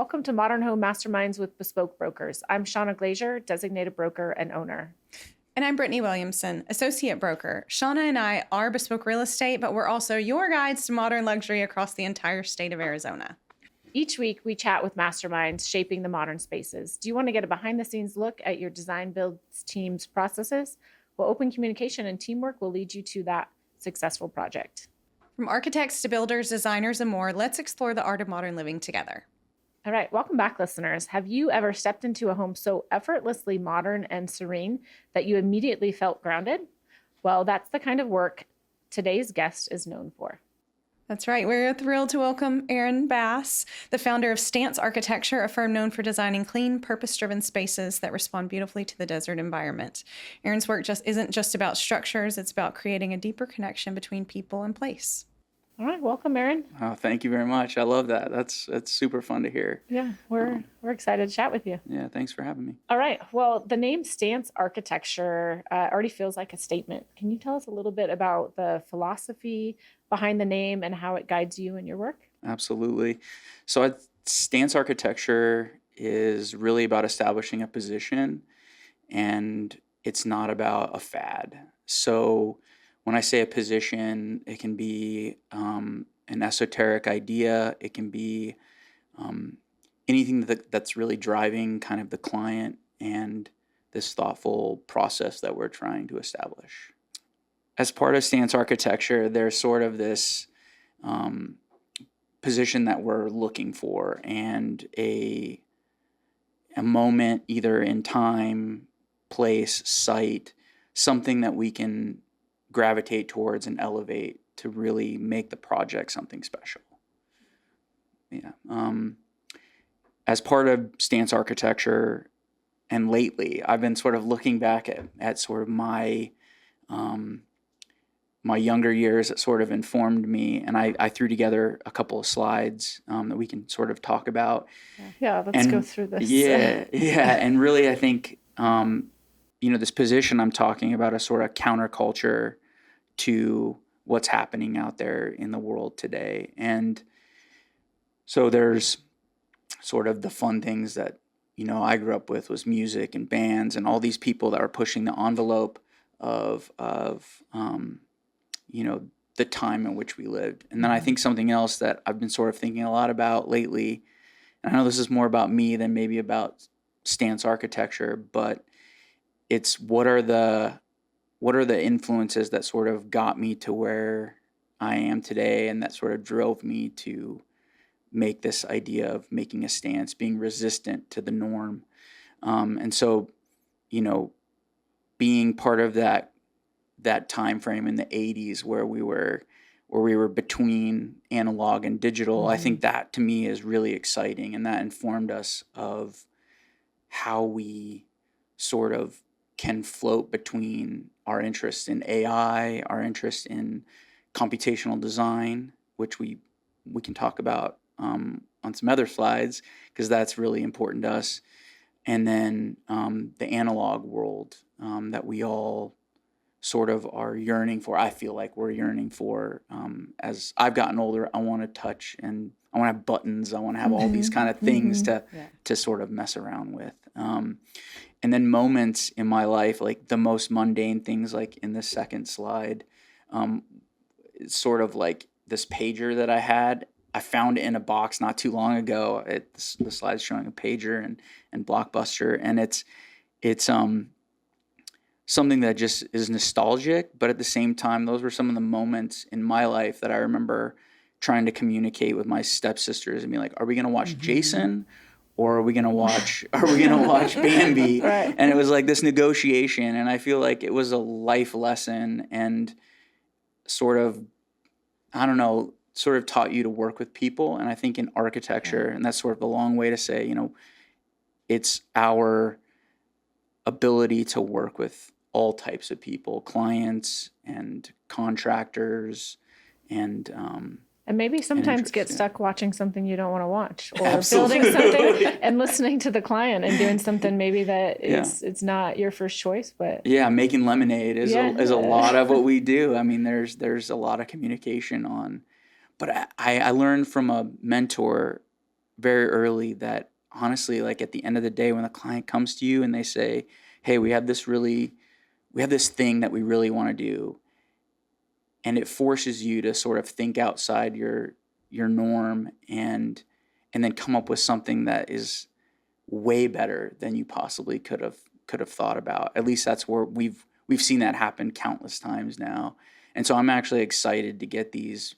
Welcome to Modern Home Masterminds with beSpoke Brokers. I'm Shauna Glazier, designated broker and owner. And I'm Brittany Williamson, associate broker. Shauna and I are beSpoke Real Estate, but we're also your guides to modern luxury across the entire state of Arizona. Each week, we chat with masterminds shaping the modern spaces. Do you want to get a behind-the-scenes look at your design build team's processes? Well, open communication and teamwork will lead you to that successful project. From architects to builders, designers, and more, let's explore the art of modern living together. All right, welcome back, listeners. Have you ever stepped into a home so effortlessly modern and serene that you immediately felt grounded? Well, that's the kind of work today's guest is known for. That's right. We're thrilled to welcome Aaron Bass, the founder of Stance Architecture, a firm known for designing clean, purpose-driven spaces that respond beautifully to the desert environment. Aaron's work isn't just about structures. It's about creating a deeper connection between people and place. All right, welcome, Aaron. Oh, thank you very much. I love that. That's super fun to hear. Yeah, we're excited to chat with you. Yeah, thanks for having me. All right. Well, the name Stance Architecture already feels like a statement. Can you tell us a little bit about the philosophy behind the name and how it guides you in your work? Absolutely. So Stance Architecture is really about establishing a position, and it's not about a fad. So when I say a position, it can be an esoteric idea. It can be anything that's really driving kind of the client and this thoughtful process that we're trying to establish. As part of Stance Architecture, there's sort of this position that we're looking for, and a moment either in time, place, site, something that we can gravitate towards and elevate to really make the project something special. Yeah. As part of Stance Architecture, and lately, I've been sort of looking back at sort of my younger years that sort of informed me, and I threw together a couple of slides that we can sort of talk about. Yeah, let's go through this. Yeah, and really I think this position I'm talking about is sort of counterculture to what's happening out there in the world today. And so there's sort of the fun things that, I grew up with was music and bands and all these people that are pushing the envelope of the time in which we lived. And then I think something else that I've been sort of thinking a lot about lately, and I know this is more about me than maybe about Stance Architecture, but it's what are the influences that sort of got me to where I am today, and that sort of drove me to make this idea of making a stance, being resistant to the norm. And so, being part of that time frame in the 80s where we were between analog and digital, I think that to me is really exciting, and that informed us of how we sort of can float between our interest in AI, our interest in computational design, which we can talk about on some other slides, because that's really important to us, and then the analog world that we all sort of are yearning for. I feel like we're yearning for. As I've gotten older, I want to touch, and I want to have buttons. I want to have all these kind of things to sort of mess around with. And then moments in my life, like the most mundane things, like in the second slide, it's sort of like this pager that I had. I found it in a box not too long ago. The slide's showing a pager and Blockbuster, and it's something that just is nostalgic, but at the same time, those were some of the moments in my life that I remember trying to communicate with my stepsisters and be like, are we going to watch Jason? Or are we gonna watch Bambi? Right. And it was like this negotiation, and I feel like it was a life lesson, and sort of taught you to work with people. And I think in architecture, and that's sort of a long way to say, it's our ability to work with all types of people, clients and contractors, and maybe sometimes get stuck watching something you don't want to watch, or Absolutely. building something and listening to the client and doing something maybe that it's not your first choice, but making lemonade is a lot of what we do. I mean, there's a lot of communication on, but I learned from a mentor very early that honestly, like at the end of the day, when the client comes to you and they say, hey, we have this thing that we really want to do, and it forces you to sort of think outside your norm and then come up with something that is way better than you possibly could have thought about. At least that's where we've seen that happen countless times now. And so I'm actually excited to get these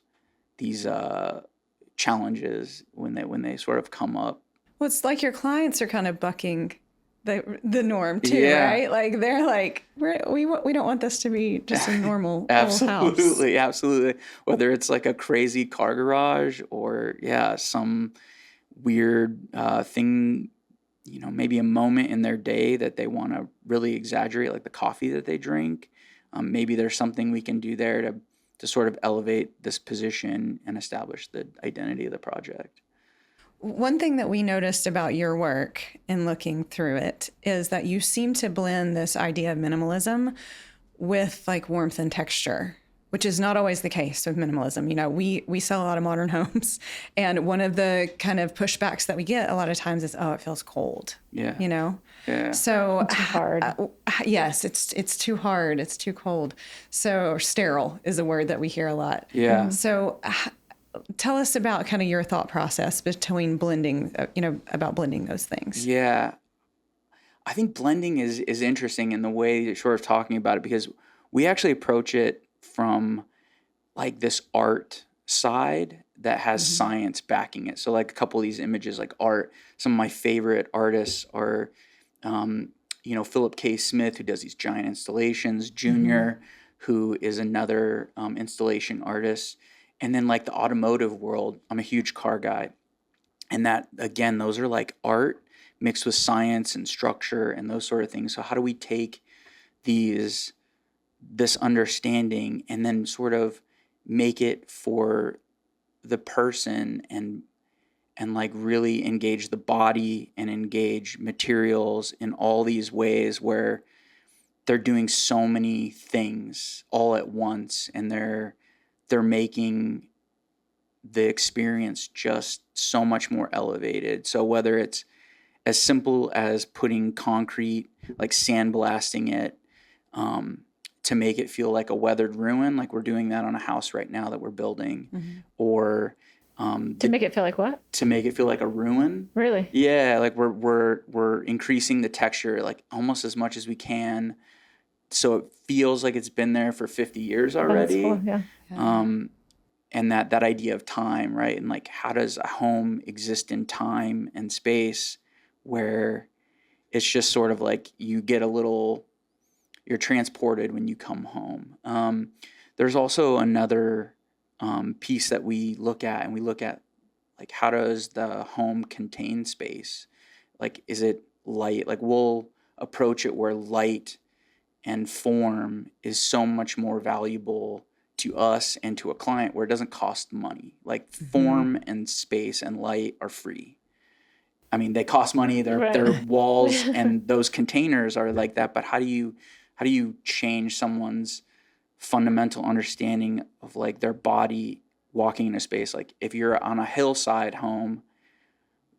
challenges when they sort of come up. Well, it's like your clients are kind of bucking the norm too, Yeah. right? Like they're like, we don't want this to be just a normal old house. Absolutely. Whether it's like a crazy car garage or some weird thing, maybe a moment in their day that they want to really exaggerate, like the coffee that they drink. Maybe there's something we can do there to sort of elevate this position and establish the identity of the project. One thing that we noticed about your work in looking through it is that you seem to blend this idea of minimalism with like warmth and texture, which is not always the case with minimalism. We sell a lot of modern homes, and one of the kind of pushbacks that we get a lot of times is, oh, it feels cold. Yeah. Yeah. So Too hard. Yes, it's too hard. It's too cold. So sterile is a word that we hear a lot. Yeah. So tell us about kind of your thought process between blending, about blending those things. Yeah. I think blending is interesting in the way you're sort of talking about it, because we actually approach it from like this art side that has science backing it. So like a couple of these images, like art, some of my favorite artists are, Philip K. Smith, who does these giant installations, Junior, who is another installation artist. And then like the automotive world, I'm a huge car guy. And that, again, those are like art mixed with science and structure and those sort of things. So how do we take this understanding and then sort of make it for the person and like really engage the body and engage materials in all these ways where they're doing so many things all at once, and they're making the experience just so much more elevated. So whether it's as simple as putting concrete, like sandblasting it, to make it feel like a weathered ruin, like we're doing that on a house right now that we're building, or To make it feel like what? to make it feel like a ruin. Really? Yeah, like we're increasing the texture like almost as much as we can, so it feels like it's been there for 50 years already. Oh, that's cool. Yeah. And that idea of time, right? And like, how does a home exist in time and space where it's just sort of like you're transported when you come home. There's also another piece that we look at, and we look at like, how does the home contain space? Like, is it light? Like, we'll approach it where light and form is so much more valuable to us and to a client, where it doesn't cost money. Like form and space and light are free. I mean, they cost money. They're walls and those containers are like that. But how do you change someone's fundamental understanding of like their body walking in a space? Like if you're on a hillside home,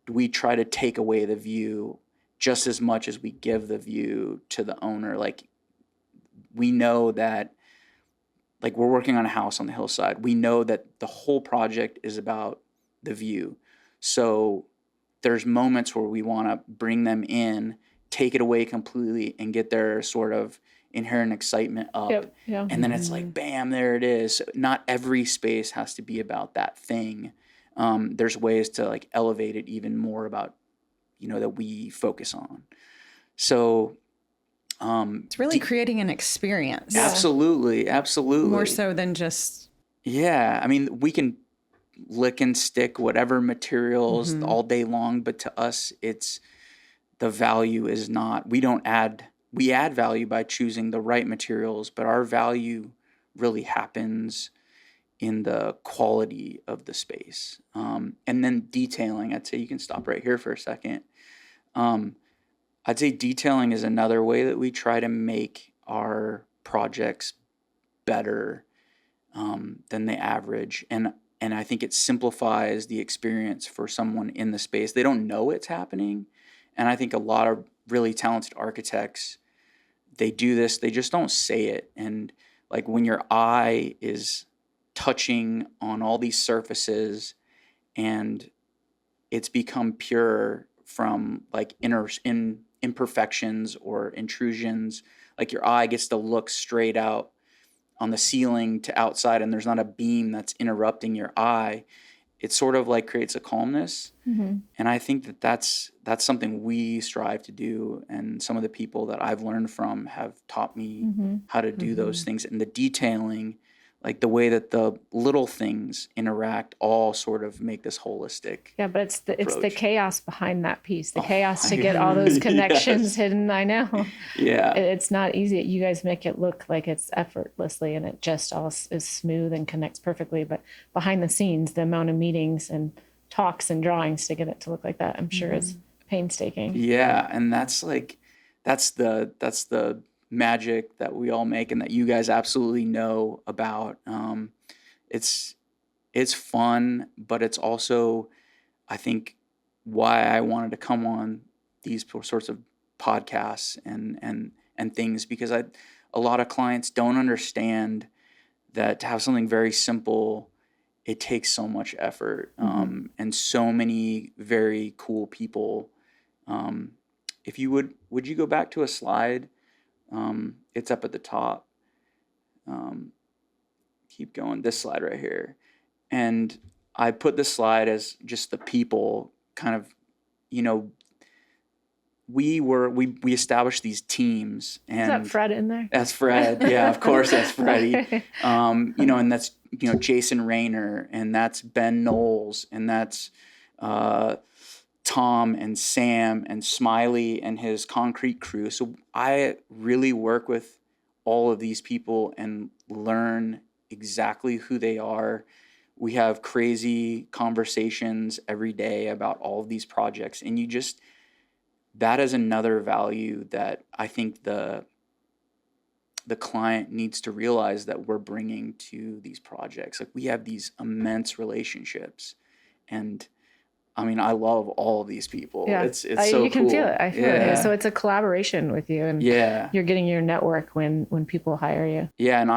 we try to take away the view just as much as we give the view to the owner. Like we know that, like we're working on a house on the hillside. We know that the whole project is about the view. So there's moments where we want to bring them in, take it away completely, and get their sort of inherent excitement up. Yep. Yeah. And then it's like, bam, there it is. Not every space has to be about that thing. There's ways to like elevate it even more about, that we focus on. So It's really creating an experience. Absolutely. More so than just... Yeah. I mean, we can lick and stick whatever materials all day long, but to us, the value is not, we add value by choosing the right materials, but our value really happens in the quality of the space. And then detailing, I'd say you can stop right here for a second. I'd say detailing is another way that we try to make our projects better than the average. And And I think it simplifies the experience for someone in the space. They don't know it's happening. And I think a lot of really talented architects, they do this, they just don't say it. And like when your eye is touching on all these surfaces and it's become pure from like imperfections or intrusions, like your eye gets to look straight out on the ceiling to outside and there's not a beam that's interrupting your eye, it sort of like creates a calmness. Mm-hmm. And I think that that's something we strive to do, and some of the people that I've learned from have taught me Mm-hmm. how to do those things. And the detailing, like the way that the little things interact, all sort of make this holistic. Yeah, but it's the approach. chaos behind that piece, the chaos to I get all those connections yes. hidden. I know. Yeah. It's not easy. You guys make it look like it's effortlessly and it just all is smooth and connects perfectly. But behind the scenes, the amount of meetings and talks and drawings to get it to look like that, I'm sure is painstaking. Yeah, and that's the magic that we all make and that you guys absolutely know about. It's fun, but it's also, I think, why I wanted to come on these sorts of podcasts and things, because a lot of clients don't understand that to have something very simple, it takes so much effort, and so many very cool people. If you would you go back to a slide? It's up at the top. Keep going. This slide right here. And I put this slide as just the people kind of, we established these teams. And Is that Fred in there? That's Fred. Yeah, of course, that's Freddie. And that's, Jason Rayner, and that's Ben Knowles, and that's Tom and Sam and Smiley and his concrete crew. So I really work with all of these people and learn exactly who they are. We have crazy conversations every day about all of these projects. And that is another value that I think the client needs to realize that we're bringing to these projects. Like, we have these immense relationships, and I mean, I love all of these people. Yeah, It's so you can cool. feel it. I feel it. So it's a collaboration with you, and you're getting your network when people hire you. Yeah, and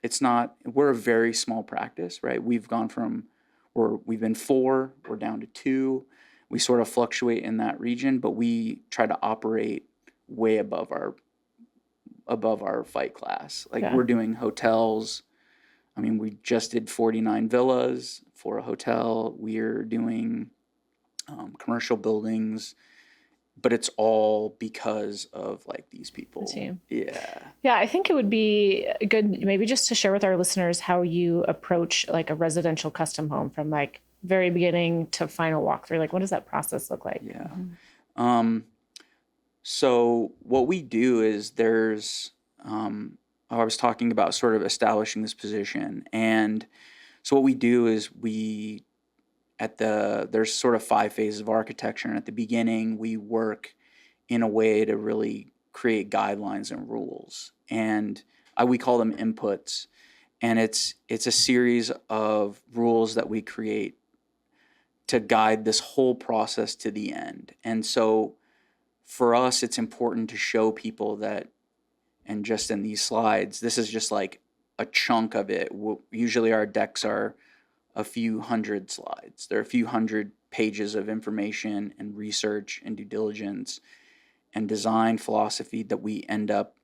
it's not. We're a very small practice, right? We've gone from we've been 4, we're down to 2. We sort of fluctuate in that region, but we try to operate way above our fight class. Like, we're doing hotels. I mean, we just did 49 villas for a hotel. We're doing commercial buildings, but it's all because of like these people. The team. Yeah. Yeah, I think it would be good maybe just to share with our listeners how you approach like a residential custom home from like very beginning to final walkthrough. Like, what does that process look like? Yeah. So what we do is I was talking about sort of establishing this position. And so what we do is there's sort of 5 phases of architecture. And at the beginning, we work in a way to really create guidelines and rules. And we call them inputs. And it's a series of rules that we create to guide this whole process to the end. And so for us, it's important to show people that, and just in these slides, this is just like a chunk of it. Usually our decks are a few hundred slides. There are a few hundred pages of information and research and due diligence and design philosophy that we end up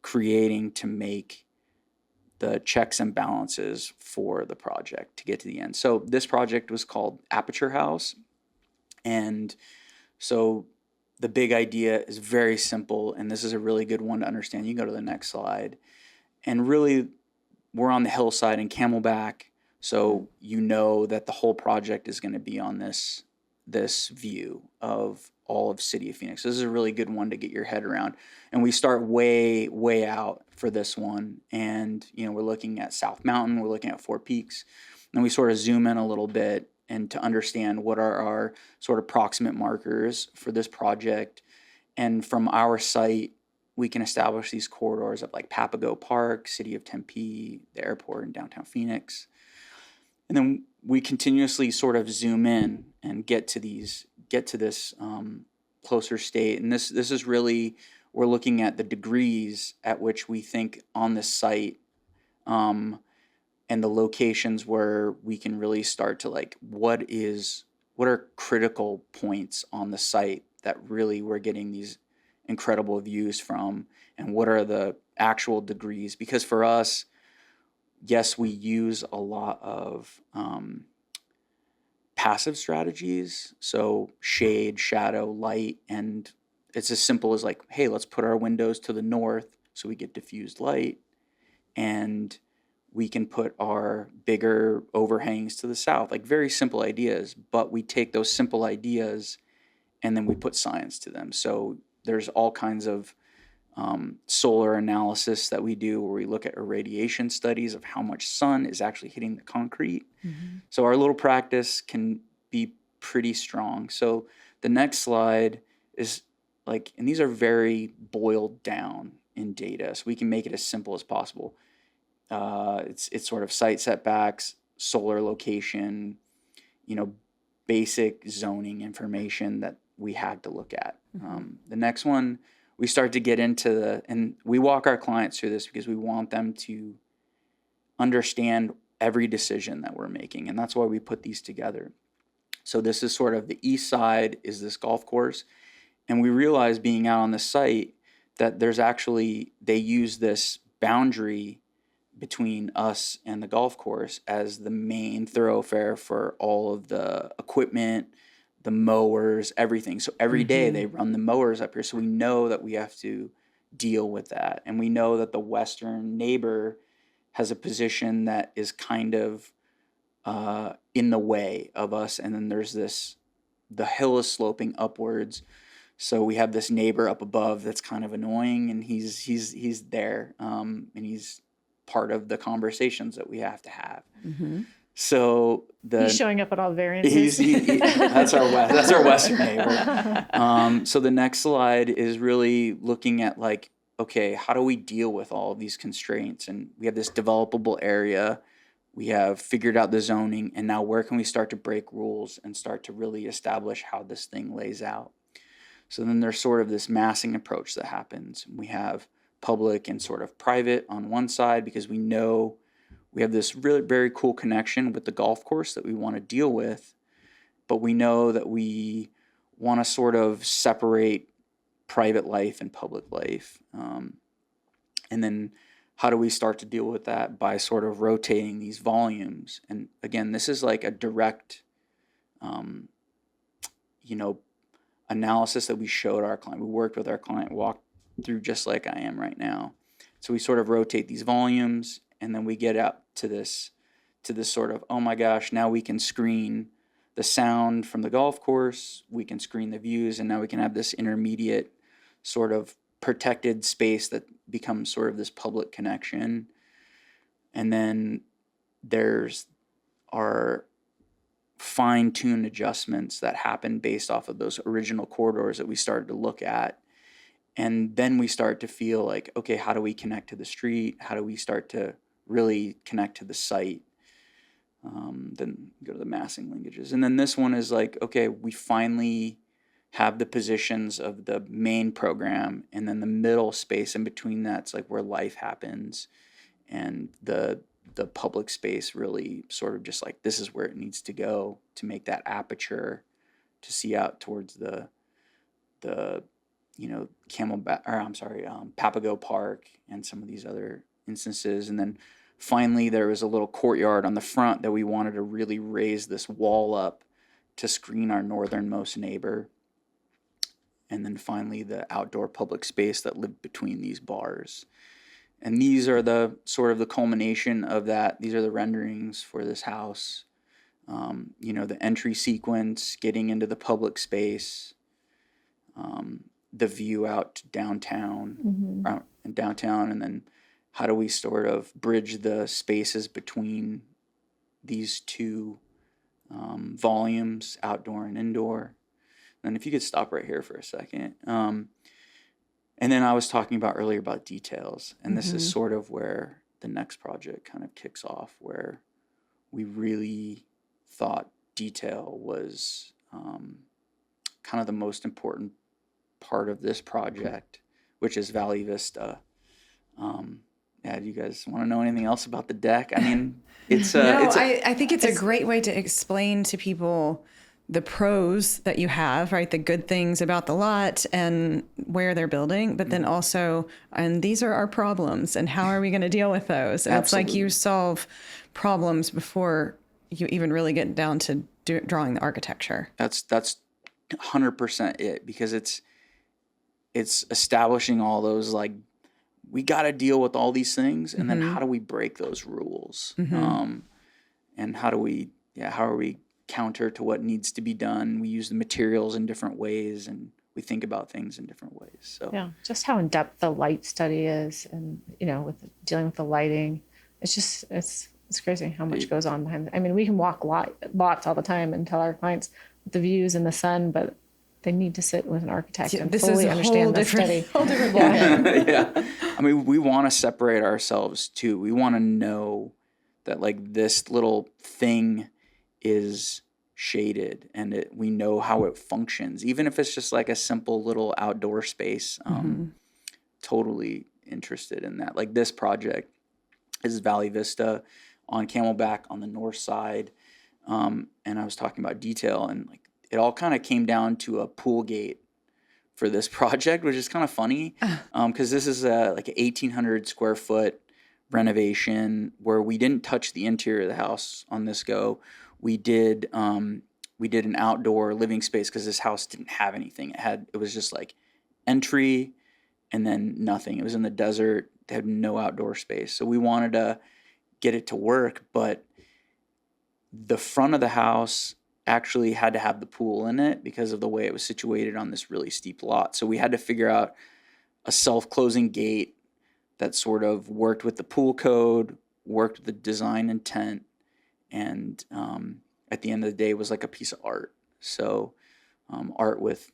creating to make the checks and balances for the project to get to the end. So this project was called Aperture House. And so the big idea is very simple, and this is a really good one to understand. You can go to the next slide. And really, we're on the hillside in Camelback, so you know that the whole project is going to be on this view of all of City of Phoenix. This is a really good one to get your head around. And we start way, way out for this one. And, we're looking at South Mountain, we're looking at Four Peaks, and we sort of zoom in a little bit and to understand what are our sort of proximate markers for this project. And from our site, we can establish these corridors of like Papago Park, City of Tempe, the airport in downtown Phoenix. And then we continuously sort of zoom in and get to this closer state. And this is really, we're looking at the degrees at which we think on the site, and the locations where we can really start to like, what are critical points on the site that really we're getting these incredible views from, and what are the actual degrees? Because for us, yes, we use a lot of passive strategies, so shade, shadow, light, and it's as simple as like, hey, let's put our windows to the north so we get diffused light, and we can put our bigger overhangs to the south. Like very simple ideas, but we take those simple ideas and then we put science to them. So there's all kinds of solar analysis that we do where we look at irradiation studies of how much sun is actually hitting the concrete. So our little practice can be pretty strong. So the next slide is like, and these are very boiled down in data, so we can make it as simple as possible. It's sort of site setbacks, solar location, basic zoning information that we had to look at. The next one, we start to get into and we walk our clients through this because we want them to understand every decision that we're making. And that's why we put these together. So this is sort of the east side is this golf course. And we realize being out on the site that they use this boundary between us and the golf course as the main thoroughfare for all of the equipment, the mowers, everything. So every day they run the mowers up here. So we know that we have to deal with that. And we know that the western neighbor has a position that is kind of in the way of us. And then there's the hill is sloping upwards. So we have this neighbor up above that's kind of annoying, and he's there, and he's part of the conversations that we have to have. So he's showing up at all variances. That's our western neighbor. So the next slide is really looking at like, okay, how do we deal with all of these constraints? And we have this developable area. We have figured out the zoning, and now where can we start to break rules and start to really establish how this thing lays out? So then there's sort of this massing approach that happens. We have public and sort of private on one side because we know we have this really very cool connection with the golf course that we want to deal with, but we know that we want to sort of separate private life and public life. And then how do we start to deal with that? By sort of rotating these volumes. And again, this is like a direct, analysis that we showed our client. We worked with our client, walked through just like I am right now. So we sort of rotate these volumes, and then we get up to this sort of, oh my gosh, now we can screen the sound from the golf course, we can screen the views, and now we can have this intermediate sort of protected space that becomes sort of this public connection. And then there's our fine-tuned adjustments that happen based off of those original corridors that we started to look at. And then we start to feel like, okay, how do we connect to the street? How do we start to really connect to the site? Then go to the massing linkages. And then this one is like, okay, we finally have the positions of the main program, and then the middle space in between that's like where life happens. And the public space really sort of just like, this is where it needs to go to make that aperture to see out towards the Camelback, Papago Park and some of these other instances. And then finally there was a little courtyard on the front that we wanted to really raise this wall up to screen our northernmost neighbor. And then finally the outdoor public space that lived between these bars. And these are the sort of the culmination of that. These are the renderings for this house. The entry sequence, getting into the public space, the view out to downtown, and then how do we sort of bridge the spaces between these two volumes, outdoor and indoor. And if you could stop right here for a second. And then I was talking about earlier about details, and this is sort of where the next project kind of kicks off, where we really thought detail was kind of the most important part of this project, which is Valley Vista. Yeah, do you guys want to know anything else about the deck? I mean, I think it's a great way to explain to people the pros that you have, right? The good things about the lot and where they're building, but then also, and these are our problems and how are we going to deal with those? And it's like you solve problems before you even really get down to drawing the architecture. That's 100% it, because it's establishing all those, like, we got to deal with all these things, and then how do we break those rules? And how are we counter to what needs to be done? We use the materials in different ways, and we think about things in different ways. So yeah, just how in depth the light study is, and with dealing with the lighting, it's just it's crazy how much goes on behind it. I mean, we can walk lots all the time and tell our clients the views and the sun, but they need to sit with an architect and fully understand the study. Whole different ballgame. Yeah, I mean, we want to separate ourselves too. We want to know that, like, this little thing is shaded, and we know how it functions, even if it's just like a simple little outdoor space. Totally interested in that. Like, this project is Valley Vista on Camelback on the north side, and I was talking about detail, and like it all kind of came down to a pool gate for this project, which is kind of funny, because this is like an 1,800 square foot renovation where we didn't touch the interior of the house on this go. We did an outdoor living space because this house didn't have anything. It was just like entry and then nothing. It was in the desert. They had no outdoor space. So we wanted to get it to work, but the front of the house actually had to have the pool in it because of the way it was situated on this really steep lot. So we had to figure out a self-closing gate that sort of worked with the pool code, worked with the design intent, and at the end of the day, it was like a piece of art. So art with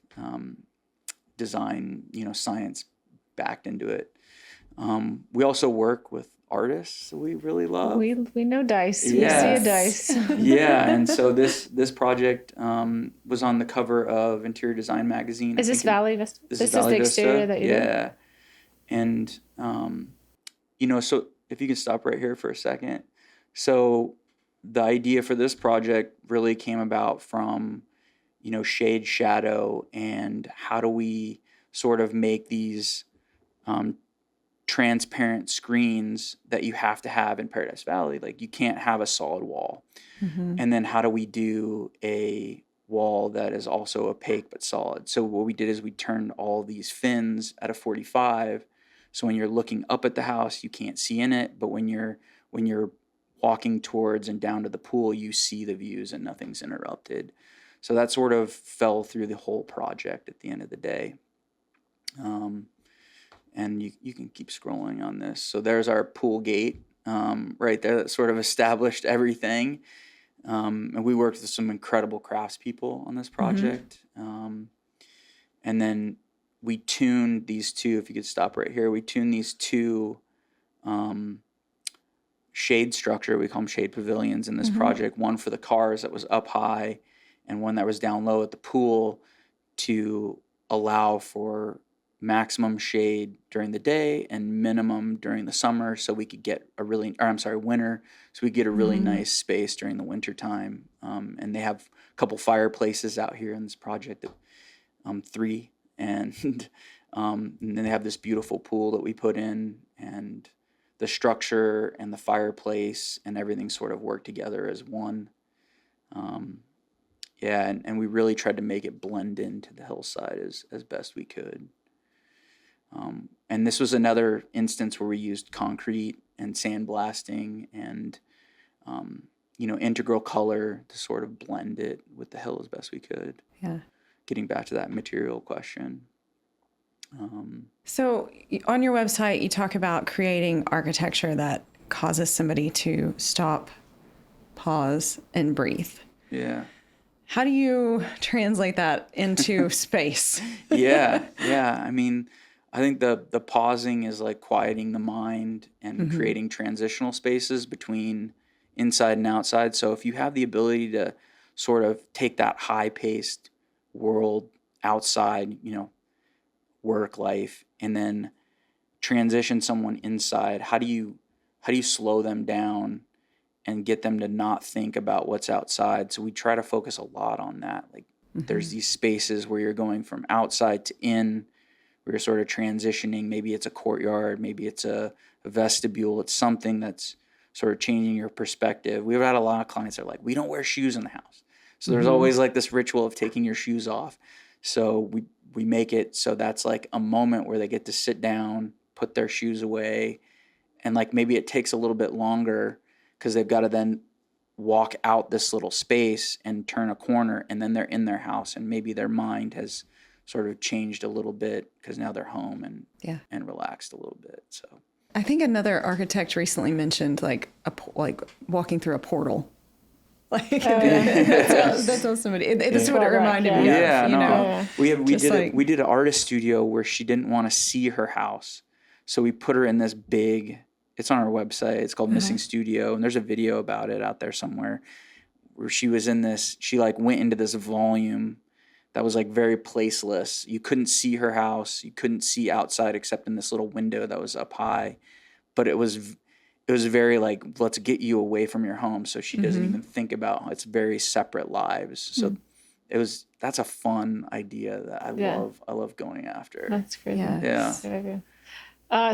design, science backed into it. We also work with artists we really love. We know dice. Yes. We see a dice. Yeah, and so this project was on the cover of Interior Design magazine. Is this Valley Vista? This is the exterior that you did? Yeah, and so if you can stop right here for a second. So the idea for this project really came about from, shade, shadow, and how do we sort of make these transparent screens that you have to have in Paradise Valley. Like, you can't have a solid wall. And then how do we do a wall that is also opaque but solid? So what we did is we turned all these fins at a 45. So when you're looking up at the house, you can't see in it, but when you're walking towards and down to the pool, you see the views and nothing's interrupted. So that sort of fell through the whole project at the end of the day. And you can keep scrolling on this. So there's our pool gate right there that sort of established everything. And we worked with some incredible craftspeople on this project. And then we tuned these two, if you could stop right here, we tuned these two shade structure. We call them shade pavilions in this project. One for the cars that was up high and one that was down low at the pool to allow for maximum shade during the day and minimum during the summer, so we could get winter, so we get a really nice space during the winter time. And they have a couple fireplaces out here in this project, 3, and then they have this beautiful pool that we put in, and the structure and the fireplace and everything sort of work together as one. And we really tried to make it blend into the hillside as best we could. And this was another instance where we used concrete and sandblasting and, integral color to sort of blend it with the hill as best we could. Yeah. Getting back to that material question. So on your website, you talk about creating architecture that causes somebody to stop, pause, and breathe. Yeah. How do you translate that into space? Yeah. I mean, I think the pausing is like quieting the mind and creating transitional spaces between inside and outside. So if you have the ability to sort of take that high-paced world outside, work life, and then transition someone inside, how do you slow them down and get them to not think about what's outside? So we try to focus a lot on that. Like there's these spaces where you're going from outside to in, where you're sort of transitioning. Maybe it's a courtyard, maybe it's a vestibule. It's something that's sort of changing your perspective. We've had a lot of clients that are like, we don't wear shoes in the house. So there's always like this ritual of taking your shoes off. So we make it so that's like a moment where they get to sit down, put their shoes away, and like maybe it takes a little bit longer because they've got to then walk out this little space and turn a corner, and then they're in their house, and maybe their mind has sort of changed a little bit because now they're home and relaxed a little bit. So I think another architect recently mentioned like walking through a portal. Like that's what somebody. That's what it reminded me of. Yeah, we did an artist studio where she didn't want to see her house, so we put her in this big. It's on our website. It's called Missing Studio, and there's a video about it out there somewhere where she was in this. She like went into this volume that was like very placeless. You couldn't see her house. You couldn't see outside except in this little window that was up high, but it was very like, let's get you away from your home so she doesn't even think about it's very separate lives. So that's a fun idea that I love going after. That's great. Yeah. That's a good idea.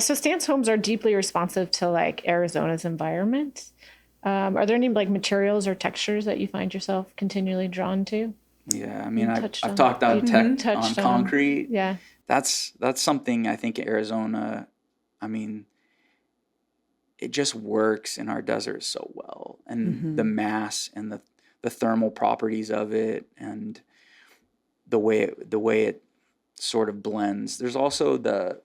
So Stance homes are deeply responsive to like Arizona's environment. Are there any like materials or textures that you find yourself continually drawn to? Yeah, I mean, I've talked on concrete. Yeah. That's something I think Arizona, I mean, it just works in our desert so well, and the mass and the thermal properties of it, and the way it sort of blends. There's also the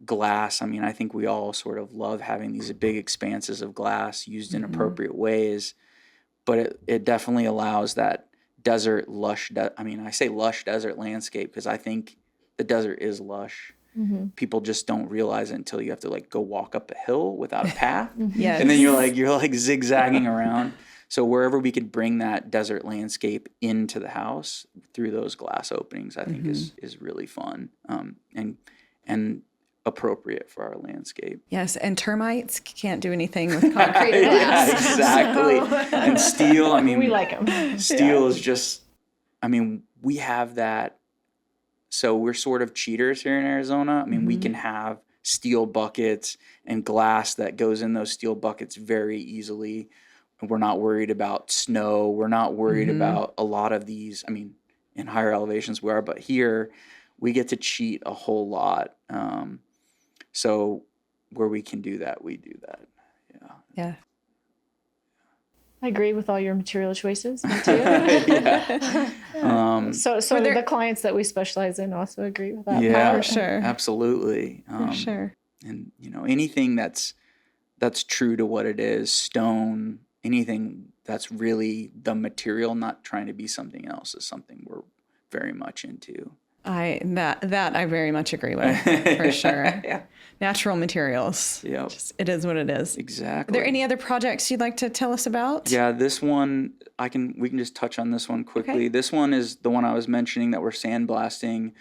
glass. I mean, I think we all sort of love having these big expanses of glass used in appropriate ways, but it definitely allows that desert lush. I say lush desert landscape because I think the desert is lush. People just don't realize it until you have to like go walk up a hill without a path. Yes. And then you're like zigzagging around. So wherever we could bring that desert landscape into the house through those glass openings, I think is really fun and appropriate for our landscape. Yes, and termites can't do anything with concrete glass. Yeah, exactly. And steel, I mean, we like them. Steel is just, I mean, we have that. So we're sort of cheaters here in Arizona. I mean, we can have steel buckets and glass that goes in those steel buckets very easily. We're not worried about snow. We're not worried about a lot of these. I mean, in higher elevations we are, but here we get to cheat a whole lot. So where we can do that, we do that. Yeah. I agree with all your material choices. Me too. So the clients that we specialize in also agree with that. Yeah, for sure. Absolutely. For sure. And anything that's true to what it is, stone, anything that's really the material, not trying to be something else, is something we're very much into. I very much agree with, for sure. Yeah. Natural materials. Yeah. It is what it is. Exactly. Are there any other projects you'd like to tell us about? Yeah, this one we can just touch on this one quickly. Okay. This one is the one I was mentioning that we're sandblasting.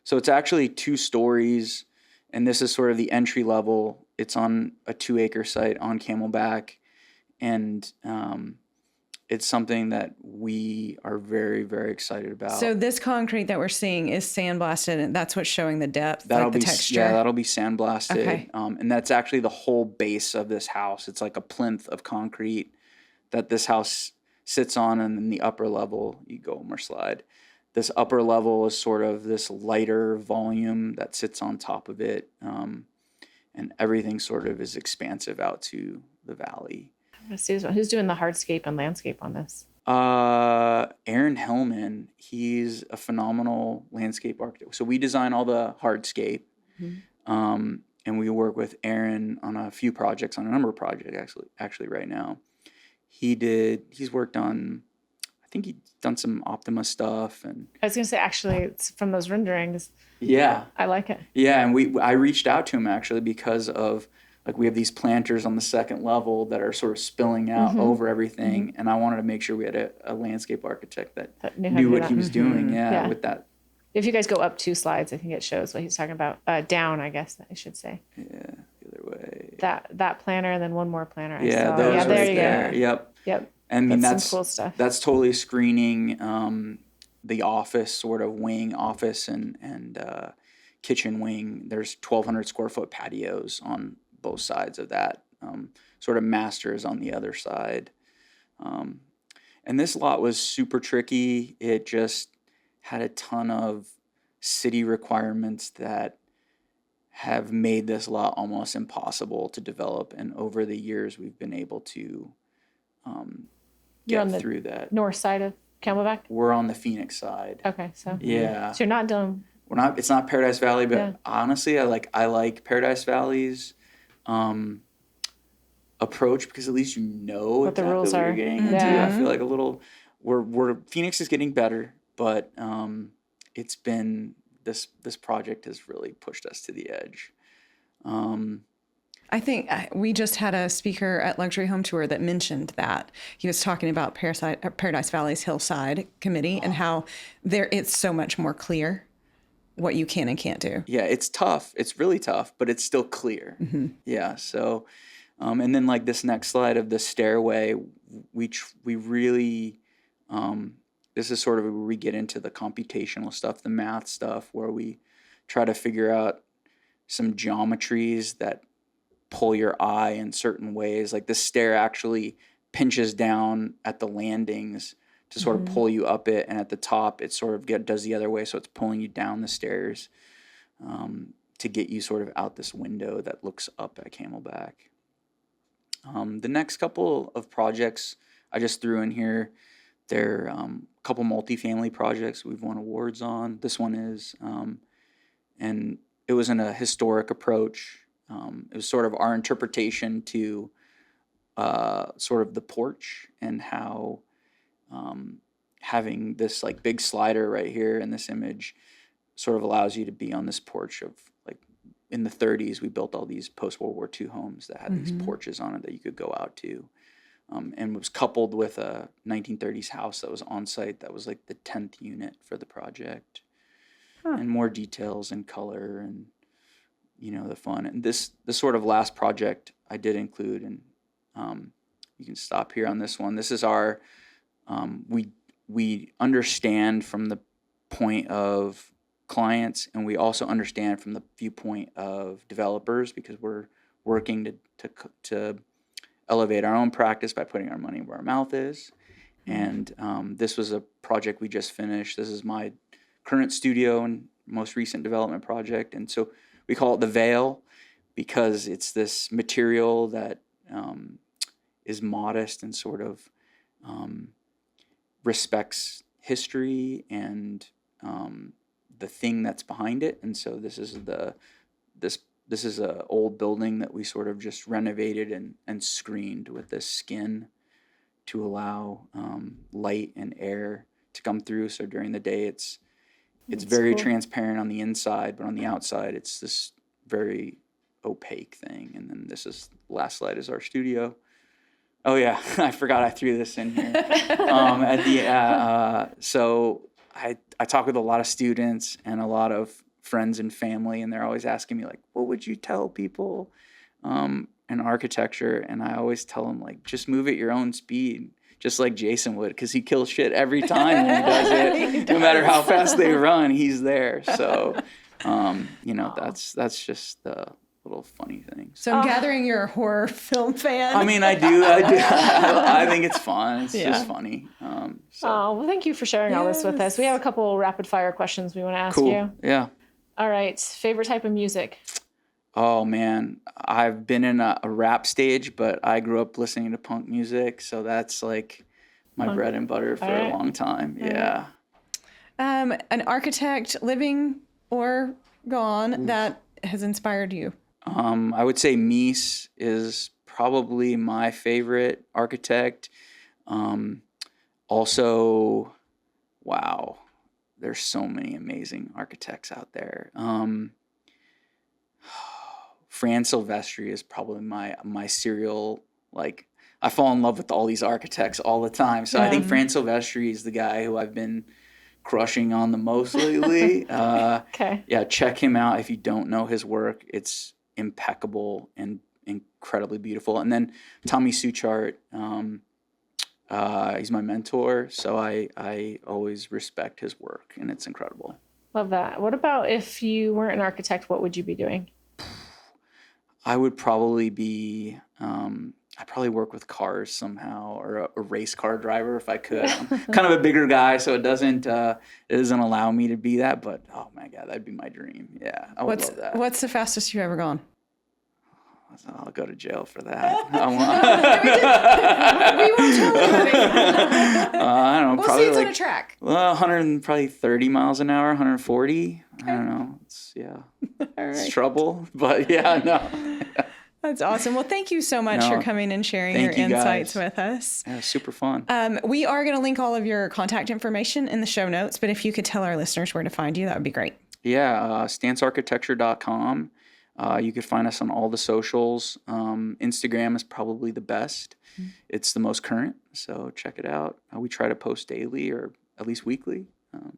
So it's actually 2 stories, and this is sort of the entry level. It's on a 2-acre site on Camelback, and it's something that we are very, very excited about. So this concrete that we're seeing is sandblasted, and that's what's showing the depth, the texture. Yeah, that'll be sandblasted. Okay. And that's actually the whole base of this house. It's like a plinth of concrete that this house sits on, and then the upper level, you go more slide. This upper level is sort of this lighter volume that sits on top of it, and everything sort of is expansive out to the valley. Who's doing the hardscape and landscape on this? Aaron Hellman, he's a phenomenal landscape architect. So we design all the hardscape, and we work with Aaron on a few projects, on a number of projects actually right now. He's worked on, I think he's done some Optima stuff. And I was going to say, actually, it's from those renderings. Yeah. I like it. Yeah, and I reached out to him actually because of like we have these planters on the second level that are sort of spilling out over everything. And I wanted to make sure we had a landscape architect that knew how to knew do what that. he was doing. Yeah. With that. If you guys go up 2 slides, I think it shows what he's talking about. Down, I guess I should say. Yeah, the other way. That planner and then one more planner. I Yeah, saw. those Yeah, right there you there. go. Yep. Yep. I mean, That's some cool stuff. That's totally screening the office sort of wing, office and kitchen wing. There's 1,200 square foot patios on both sides of that. Sort of masters on the other side. And this lot was super tricky. It just had a ton of city requirements that have made this lot almost impossible to develop. And over the years, we've been able to You're on get the through that. north side of Camelback? We're on the Phoenix side. Okay, so Yeah. so you're not done. We're not. It's not Paradise Valley, but Yeah. honestly, I like Paradise Valley's approach because at least you know What the exactly rules what are. you're getting into. Yeah. I feel like a little. We're Phoenix is getting better, but it's been this project has really pushed us to the edge. I think we just had a speaker at Luxury Home Tour that mentioned that. He was talking about Paradise Valley's Hillside Committee and how it's so much more clear what you can and can't do. Yeah, it's tough. It's really tough, but it's still clear. Yeah. So, and then like this next slide of the stairway, we really, this is sort of where we get into the computational stuff, the math stuff, where we try to figure out some geometries that pull your eye in certain ways. Like the stair actually pinches down at the landings to sort of pull you up it, and at the top it sort of does the other way, so it's pulling you down the stairs to get you sort of out this window that looks up at Camelback. The next couple of projects I just threw in here, they're a couple multifamily projects we've won awards on. This one is, and it was in a historic approach. It was sort of our interpretation to sort of the porch and how having this like big slider right here in this image sort of allows you to be on this porch of like in the 30s, we built all these post-World War II homes that had these porches on it that you could go out to. And was coupled with a 1930s house that was on site that was like the 10th unit for the project. And more details and color and the fun. And this sort of last project I did include, and you can stop here on this one. This is our, we understand from the point of clients, and we also understand from the viewpoint of developers, because we're working to elevate our own practice by putting our money where our mouth is. And this was a project we just finished. This is my current studio and most recent development project. And so we call it the veil because it's this material that is modest and sort of respects history and the thing that's behind it. And so this is this is a old building that we sort of just renovated and screened with this skin to allow light and air to come through. So during the day, it's very cool. transparent on the inside, but on the outside, it's this very opaque thing. And then last slide is our studio. Oh yeah, I forgot I threw this in here. So I talk with a lot of students and a lot of friends and family, and they're always asking me like, what would you tell people in architecture? And I always tell them like, just move at your own speed, just like Jason would, because he kills shit every time when he does it. No matter how fast they run, he's there. So, that's just the little funny thing. So I'm gathering you're a horror film fan. I mean, I do. I think it's fun. It's just funny. Well, thank you for sharing all this with us. We have a couple rapid fire questions we want to ask you. Yeah. All right. Favorite type of music? Oh man, I've been in a rap stage, but I grew up listening to punk music, so that's like my bread and butter for a long time. Yeah. An architect, living or gone, that has inspired you? I would say Mies is probably my favorite architect. Also, wow, there's so many amazing architects out there. Fran Silvestri is probably my serial, like, I fall in love with all these architects all the time. So I think Fran Silvestri is the guy who I've been crushing on the most lately. Okay. Yeah, check him out if you don't know his work. It's impeccable and incredibly beautiful. And then Tommy Suchart, he's my mentor, so I always respect his work, and it's incredible. Love that. What about if you weren't an architect, what would you be doing? I would probably be, I'd probably work with cars somehow, or a race car driver if I could. I'm kind of a bigger guy, so it doesn't allow me to be that. But oh my God, that'd be my dream. Yeah, I would love that. What's the fastest you've ever gone? I'll go to jail for that. We won't tell anybody. I don't know. We'll Probably see it's like, on a track. well, 130 miles an hour, 140. Okay. I don't know. It's All right. It's trouble, but yeah, no. That's awesome. Well, thank you so much for coming and sharing your insights with us. Yeah, super fun. We are going to link all of your contact information in the show notes, but if you could tell our listeners where to find you, that would be great. Yeah, stancearchitecture.com. You could find us on all the socials. Instagram is probably the best. Mm-hmm. It's the most current, so check it out. We try to post daily or at least weekly.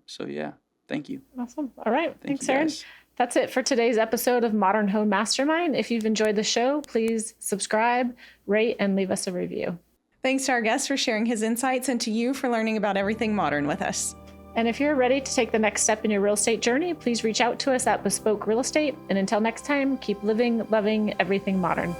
So yeah, thank you. Awesome. All right. Thanks, you Aaron. guys. That's it for today's episode of Modern Home Mastermind. If you've enjoyed the show, please subscribe, rate, and leave us a review. Thanks to our guest for sharing his insights, and to you for learning about everything modern with us. And if you're ready to take the next step in your real estate journey, please reach out to us at beSpoke Real Estate. And until next time, keep living, loving everything modern.